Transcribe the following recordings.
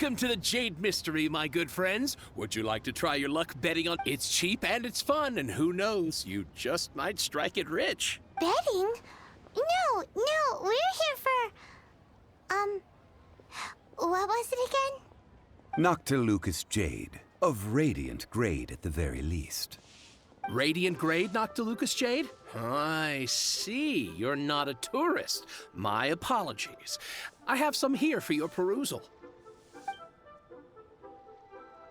Welcome to the Jade Mystery, my good friends. Would you like to try your luck betting on... It's cheap and it's fun, and who knows, you just might strike it rich. Betting? No, we're here for... what was it again? Noctilucous Jade, of radiant grade at the very least. Radiant grade, Noctilucous Jade? I see. You're not a tourist. My apologies. I have some here for your perusal.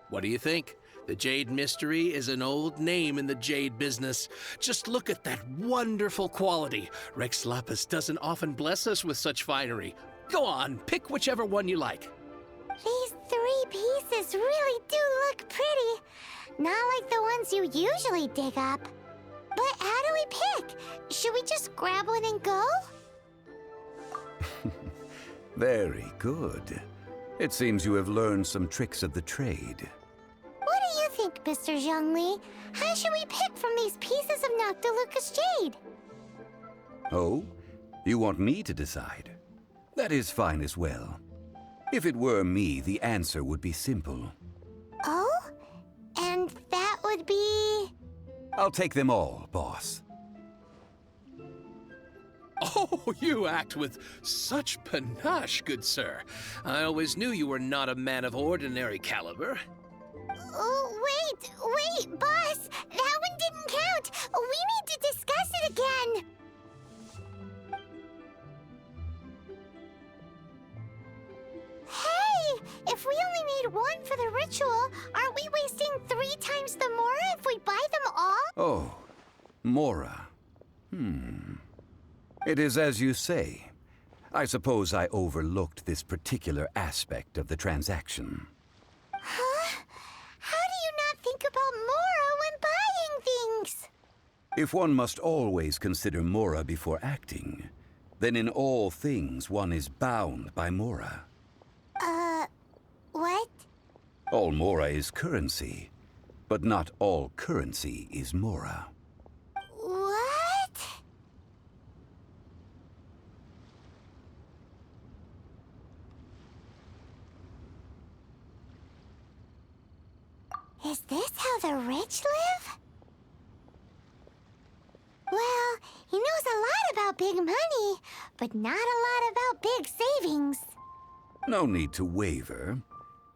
What do you think? The Jade Mystery is an old name in the jade business. Just look at that wonderful quality. Rex Lapis doesn't often bless us with such finery. Go on, pick whichever one you like. These 3 pieces really do look pretty. Not like the ones you usually dig up. But how do we pick? Should we just grab one and go? Very good. It seems you have learned some tricks of the trade. What do you think, Mr. Zhongli? How should we pick from these pieces of Noctilucous Jade? Oh? You want me to decide? That is fine as well. If it were me, the answer would be simple. Oh? And that would be... I'll take them all, boss. Oh, you act with such panache, good sir. I always knew you were not a man of ordinary caliber. Oh, wait, boss! That one didn't count! We need to discuss it again! Hey! If we only need one for the ritual, aren't we wasting 3 times the Mora if we buy them all? Oh, Mora. It is as you say. I suppose I overlooked this particular aspect of the transaction. Huh? How do you not think about Mora when buying things? If one must always consider Mora before acting, then in all things one is bound by Mora. What? All Mora is currency, but not all currency is Mora. What? Is this how the rich live? Well, he knows a lot about big money, but not a lot about big savings. No need to waver.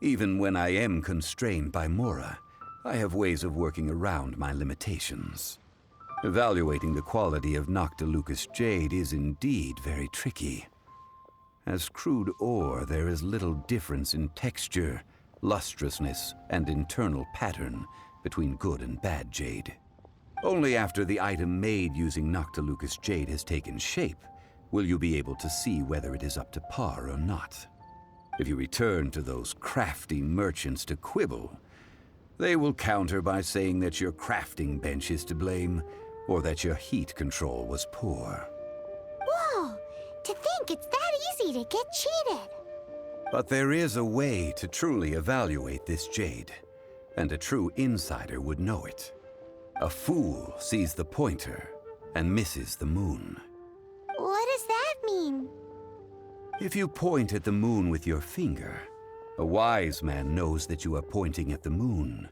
Even when I am constrained by Mora, I have ways of working around my limitations. Evaluating the quality of Noctilucous Jade is indeed very tricky. As crude ore, there is little difference in texture, lustrousness, and internal pattern between good and bad jade. Only after the item made using Noctilucous Jade has taken shape will you be able to see whether it is up to par or not. If you return to those crafty merchants to quibble, they will counter by saying that your crafting bench is to blame, or that your heat control was poor. Whoa! To think it's that easy to get cheated! But there is a way to truly evaluate this jade, and a true insider would know it. A fool sees the pointer and misses the moon. What does that mean? If you point at the moon with your finger, a wise man knows that you are pointing at the moon,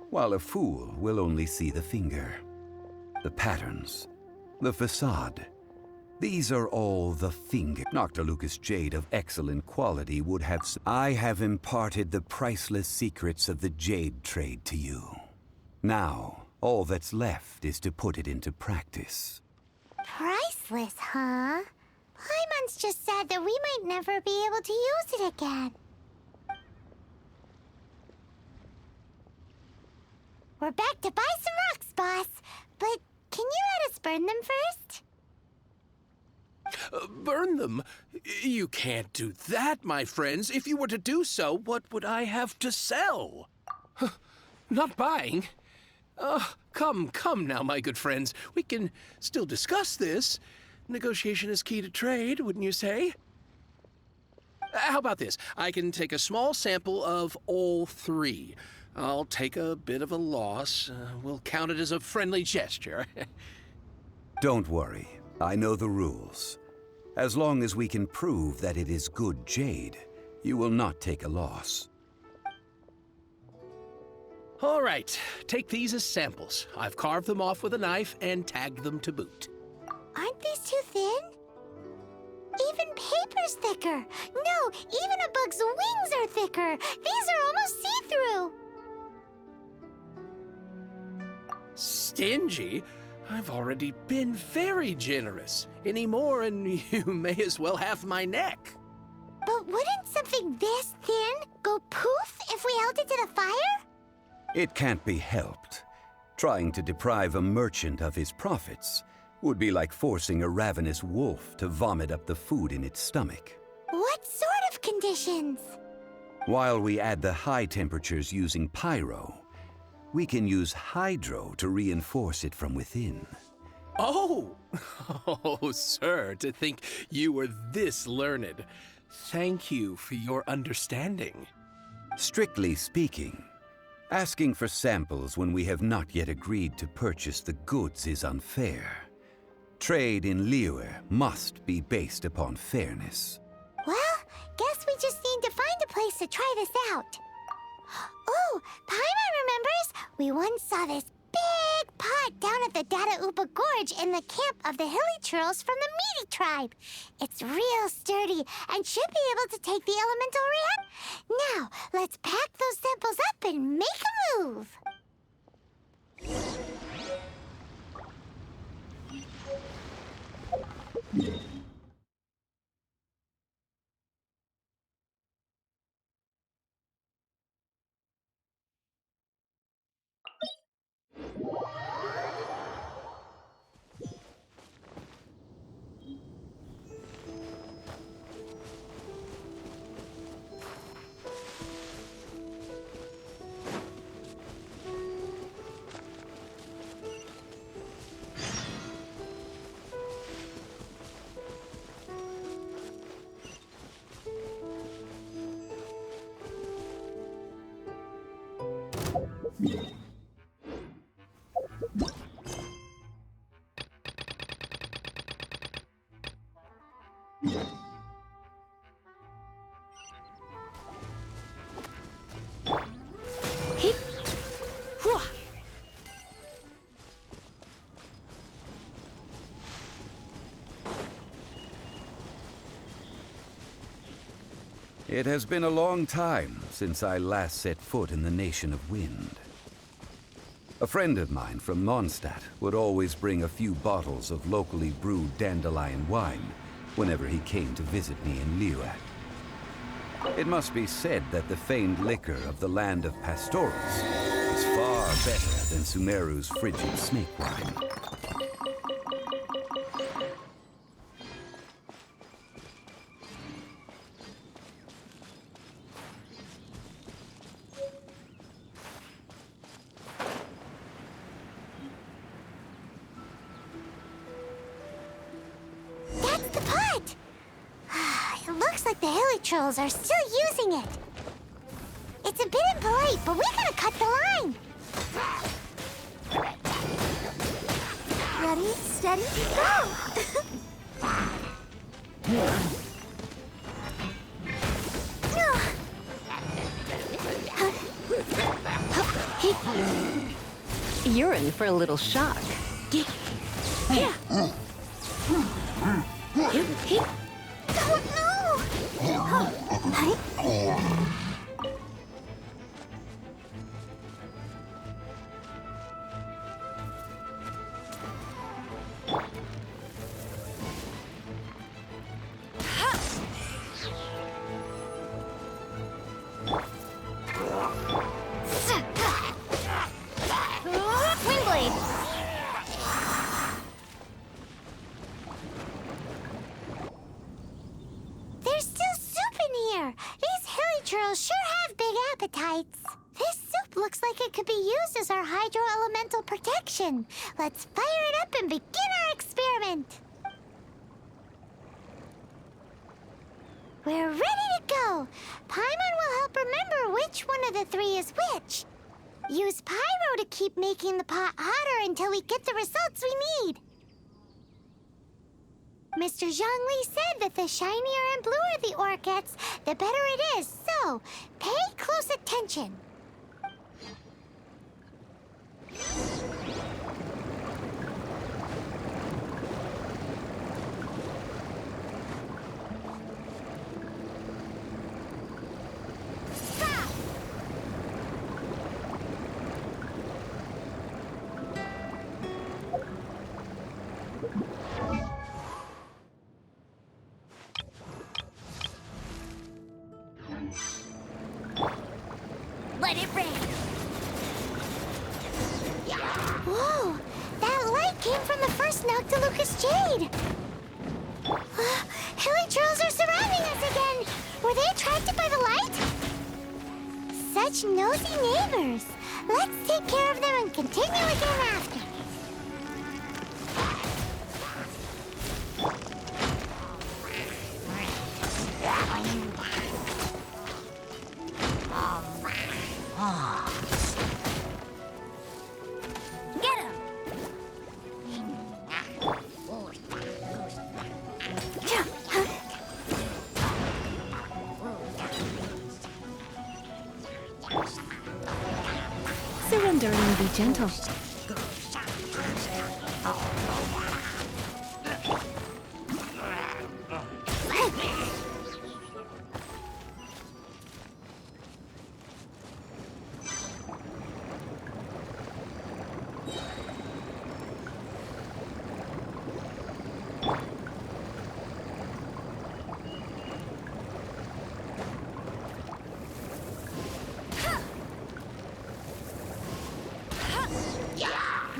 while a fool will only see the finger. The patterns, the facade, these are all the finger. Noctilucous Jade of excellent quality would have... I have imparted the priceless secrets of the jade trade to you. Now, all that's left is to put it into practice. Priceless, huh? Paimon's just said that we might never be able to use it again. We're back to buy some rocks, boss. But can you let us burn them first? Burn them? You can't do that, my friends. If you were to do so, what would I have to sell? Not buying? Come now, my good friends. We can still discuss this. Negotiation is key to trade, wouldn't you say? How about this? I can take a small sample of all 3. I'll take a bit of a loss. We'll count it as a friendly gesture. Don't worry. I know the rules. As long as we can prove that it is good jade, You will not take a loss. All right, take these as samples. I've carved them off with a knife and tagged them to boot. Aren't these too thin? Even paper's thicker. No, even a bug's wings are thicker. These are almost see-through. Stingy? I've already been very generous. Any more and you may as well have my neck. But wouldn't something this thin go poof if we held it to the fire? It can't be helped. Trying to deprive a merchant of his profits would be like forcing a ravenous wolf to vomit up the food in its stomach. What sort of conditions? While we add the high temperatures using pyro, we can use hydro to reinforce it from within. Oh! Oh, sir, to think you were this learned. Thank you for your understanding. Strictly speaking, asking for samples when we have not yet agreed to purchase the goods is unfair. Trade in Liyue must be based upon fairness. Well, guess we just need to find a place to try this out. Oh, Paimon remembers we once saw this big pot down at the Dada Upa Gorge in the camp of the hilly churls from the Meaty tribe. It's real sturdy and should be able to take the elemental react. Now, let's pack those samples up and make a move. It has been a long time since I last set foot in the Nation of Wind. A friend of mine from Mondstadt would always bring a few bottles of locally brewed dandelion wine whenever he came to visit me in Liyue. It must be said that the famed liquor of the land of Pastorals is far better than Sumeru's frigid snake wine. Are still using it. It's a bit impolite, but we gotta cut the line. Ready, steady, go! You're in for a little shock. There's still soup in here. These hilly churls sure have big appetites. This soup looks like it could be used as our hydro-elemental protection. Let's fire it up and begin our experiment. We're ready to go. Paimon will help remember which one of the three is which. Use pyro to keep making the pot hotter until we get the results we need. Mr. Zhongli said that the shinier and bluer the ore gets, the better it is. So, pay close attention. Stop! Let it rain. Whoa! That light came from the first Noctilucous Jade. Hilly trolls are surrounding us again. Were they attracted by the light? Such nosy neighbors. Let's take care of them and continue again after. Get him! Surrender and be gentle.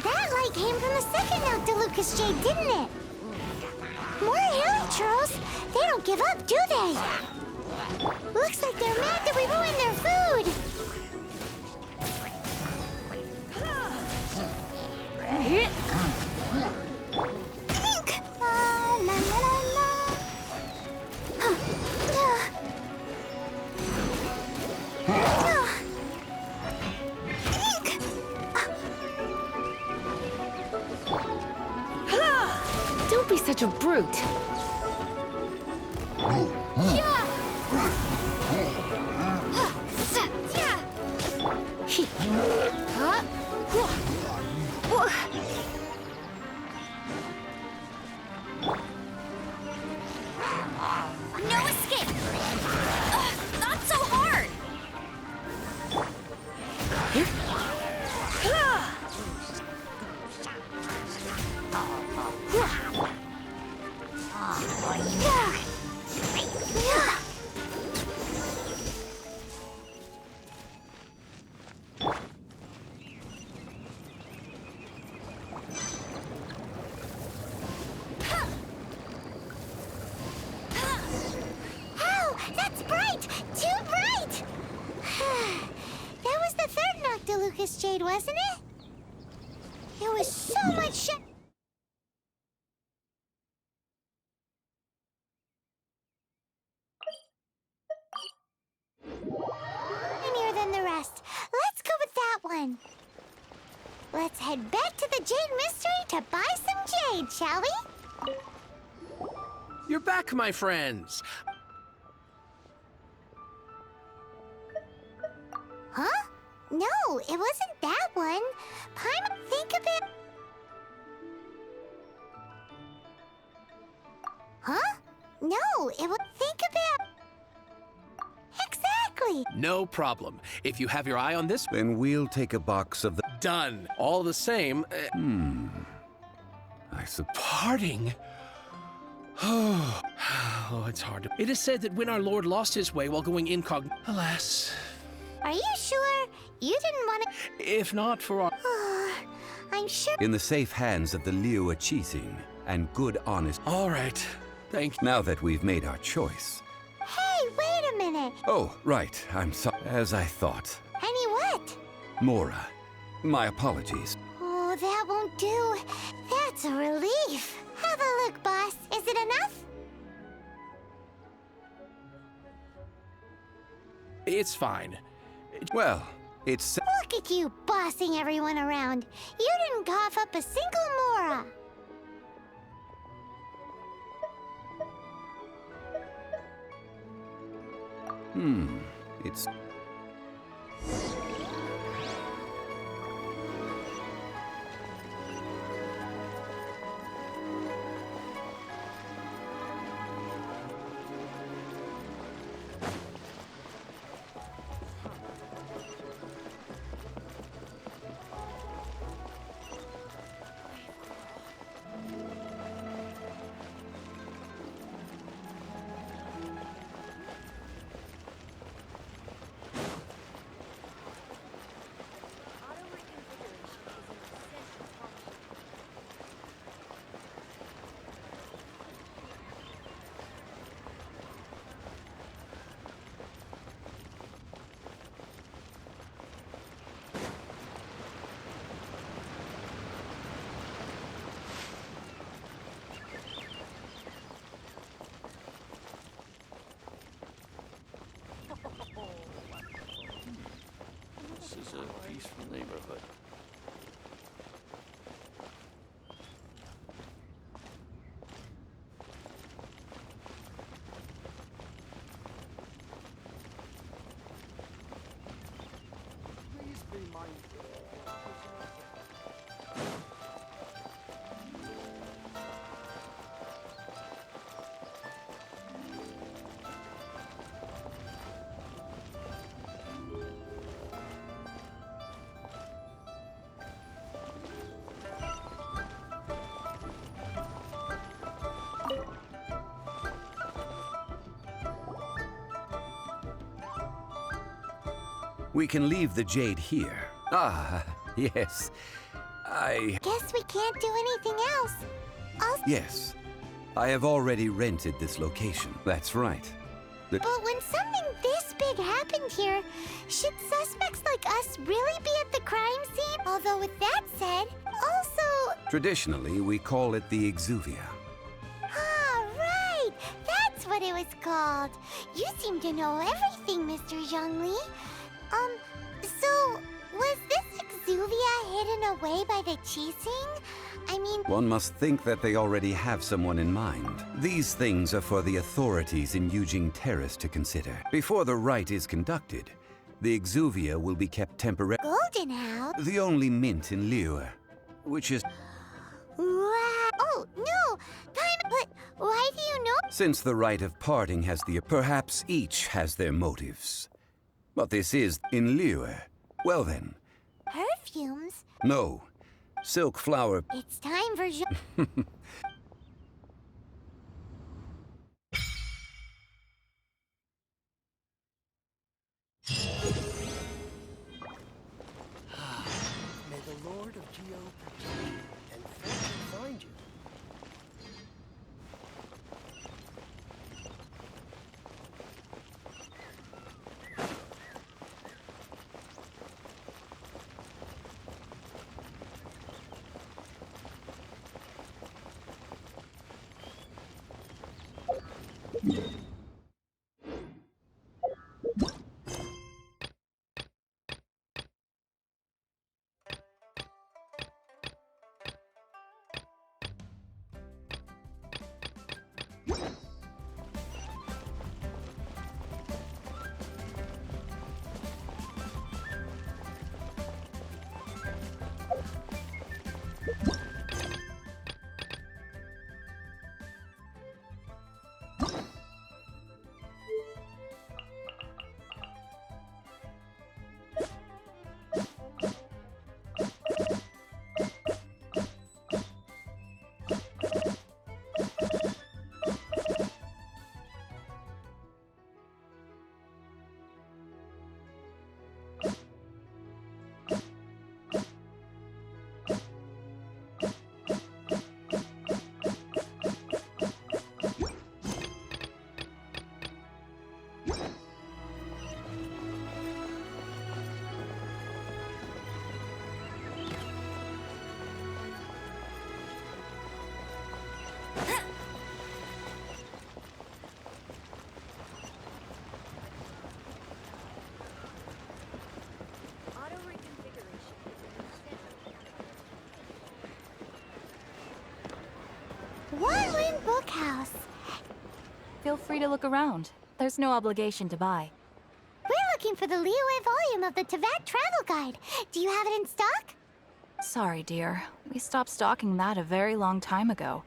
That light came from the second Noctilucous Jade, didn't it? More hilly trolls. They don't give up, do they? Looks like they're mad that we ruined their food. Ink! La la la la. Ink! Don't be such a brute. No escape! Not so hard! Ow! That's bright! Too bright! That was the third Noctilucous Jade, wasn't it? There was so much shinier than the rest. Let's go with that one. Let's head back to the Jade Mystery to buy some jade, shall we? You're back, my friends. Huh? No, it wasn't that one. Paimon, think of it. Huh? No, it was. Think about. Exactly. No problem. If you have your eye on this, Then we'll take a box of the... done. All the same, I suppose... parting. Oh, it's hard to... It is said that when our Lord lost his way while going incognito... Alas. Are you sure you didn't want to? If not for our... I'm sure. In the safe hands of the Liu Achizing and good honest... All right. Thank you. Now that we've made our choice... Hey, wait a minute. Oh, right. I'm sorry. As I thought. Any what? Mora, my apologies. Oh, that won't do. That's a relief. Have a look, boss. Is it enough? It's fine. Well, it's... Look at you bossing everyone around. You didn't cough up a single Mora. It's... This is a peaceful neighborhood. Please be mindful. We can leave the jade here. Ah, yes. Guess we can't do anything else. Also, Yes. I have already rented this location. That's right. but when something this big happened here, should suspects like us really be at the crime scene? Although with that said, also... Traditionally, we call it the Exuvia. Ah, right! That's what it was called. You seem to know everything, Mr. Zhongli. So, was this Exuvia hidden away by the Qixing? I mean... One must think that they already have someone in mind. These things are for the authorities in Yujing Terrace to consider. Before the rite is conducted, the Exuvia will be kept temporarily. Golden House? The only mint in Liyue, which is... Wow! Oh, no! But why do you know? Since the rite of parting has the... Perhaps each has their motives. But this is in Liyue. Well then, Perfumes? no. Silk flower... It's time for... May the Lord of Geo protect you and fortune find you. One Bookhouse. Feel free to look around. There's no obligation to buy. looking for the Liyue volume of the Tevat Travel Guide. Do you have it in stock? Sorry, dear. We stopped stocking that a very long time ago.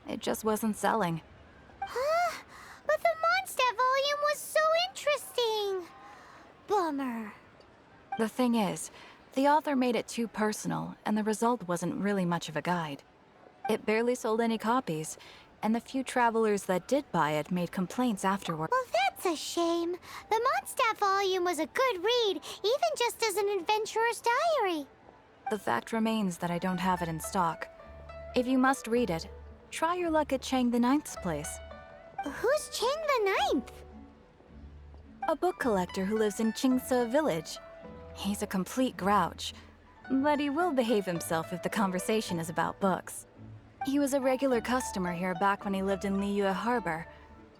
It just wasn't selling. Huh? But the Mondstadt volume was so interesting. Bummer. The thing is, the author made it too personal, and the result wasn't really much of a guide. It barely sold any copies, and the few travelers that did buy it made complaints afterward. Well, that's a shame. The Mondstadt volume was a good read, even just as an adventurer's diary. The fact remains that I don't have it in stock. If you must read it, try your luck at Chang the Ninth's place. Who's Chang the Ninth? A book collector who lives in Qingse village. He's a complete grouch, but he will behave himself if the conversation is about books. He was a regular customer here back when he lived in Liyue Harbor,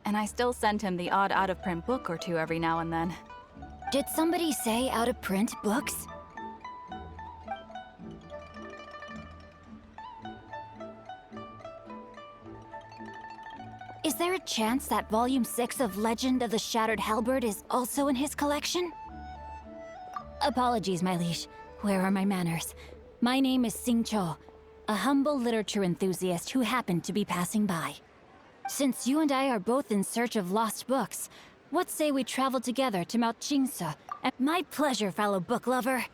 and I still send him the odd out-of-print book or two every now and then. Did somebody say out-of-print books? Is there a chance that Volume 6 of Legend of the Shattered Halberd is also in his collection? Apologies, my liege. Where are my manners? My name is Sing Cho, a humble literature enthusiast who happened to be passing by. Since you and I are both in search of lost books, what say we travel together to Mount Qingse? My pleasure, fellow book lover.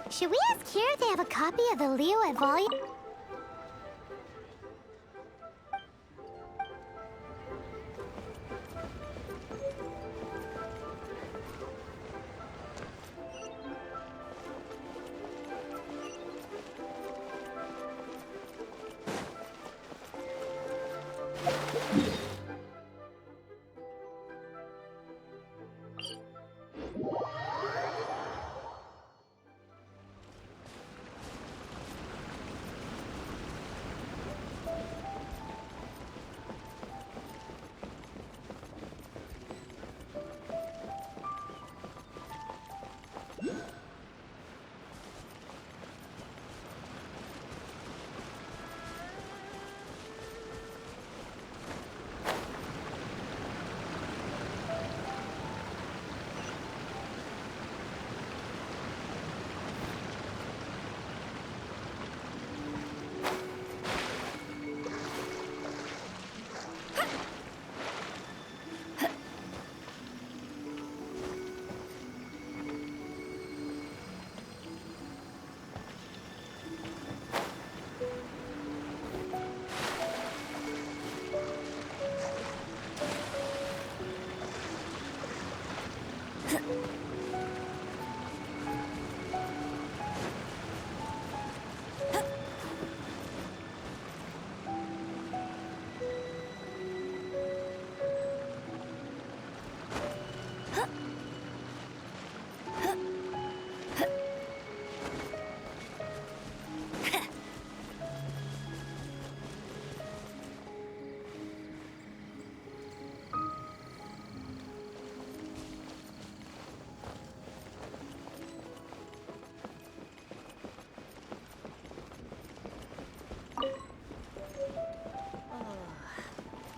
Should we ask here if they have a copy of the Liyue volume?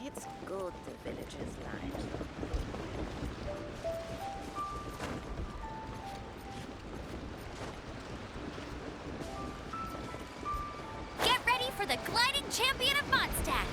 It's good the villagers light. Get ready for the gliding champion of Mondstadt!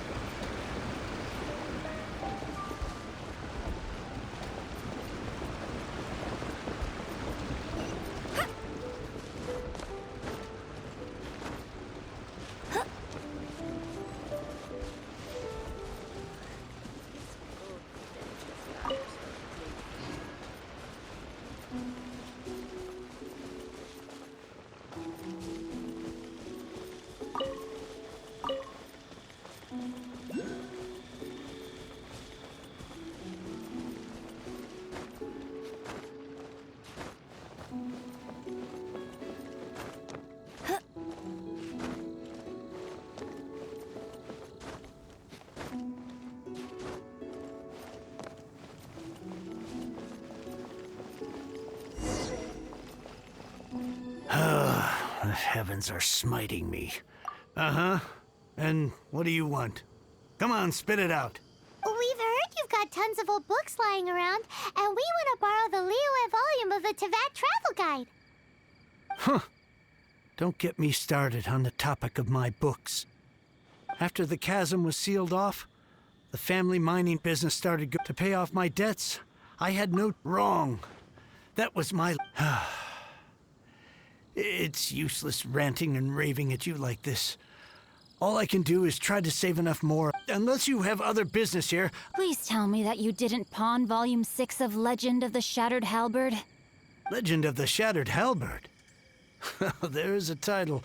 The heavens are smiting me. Uh-huh. And what do you want? Come on, spit it out. We've heard you've got tons of old books lying around, and we want to borrow the Liyue volume of the Tevat Travel Guide. Huh. Don't get me started on the topic of my books. After the chasm was sealed off, the family mining business started to pay off my debts. I had no wrong. That was my... It's useless ranting and raving at you like this. All I can do is try to save enough more. Unless you have other business here. Please tell me that you didn't pawn Volume 6 of Legend of the Shattered Halberd. Legend of the Shattered Halberd. There's a title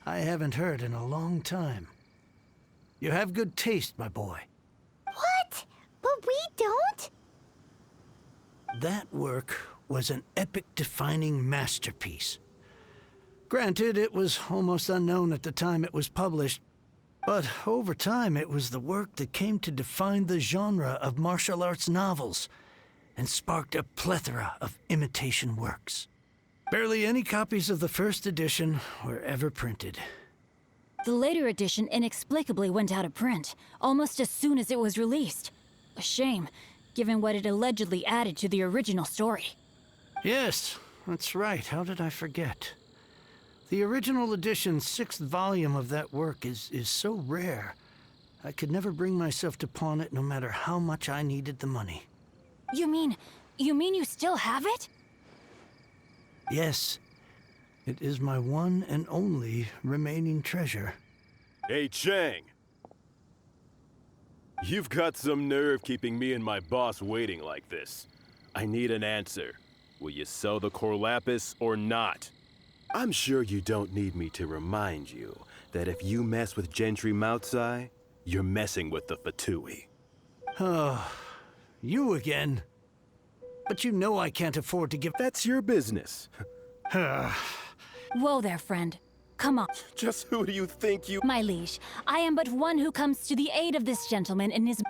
I haven't heard in a long time. You have good taste, my boy. What? But we don't? That work was an epic-defining masterpiece. Granted, it was almost unknown at the time it was published, but over time it was the work that came to define the genre of martial arts novels and sparked a plethora of imitation works. Barely any copies of the first edition were ever printed. The later edition inexplicably went out of print, almost as soon as it was released. A shame, given what it allegedly added to the original story. Yes, that's right. How did I forget? The original edition's 6th volume of that work is so rare, I could never bring myself to pawn it no matter how much I needed the money. You mean you still have it? Yes, it is my one and only remaining treasure. Hey, Chang! You've got some nerve keeping me and my boss waiting like this. I need an answer. Will you sell the core lapis or not? I'm sure you don't need me to remind you that if you mess with Gentry Moutsai, you're messing with the Fatui. Oh, you again. But you know I can't afford to give... That's your business. Whoa there, friend. Come on. Just who do you think you... My liege, I am but one who comes to the aid of this gentleman in his...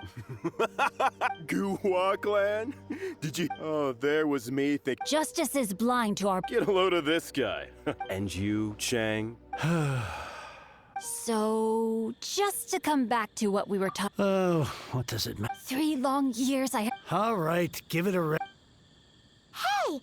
Guhua clan? Did you... Oh, there was me think... Justice is blind to our... Get a load of this guy. And you, Chang? So, just to come back to what we were talking... Oh, what does it matter? 3 long years I... All right, give it a rest. Hey!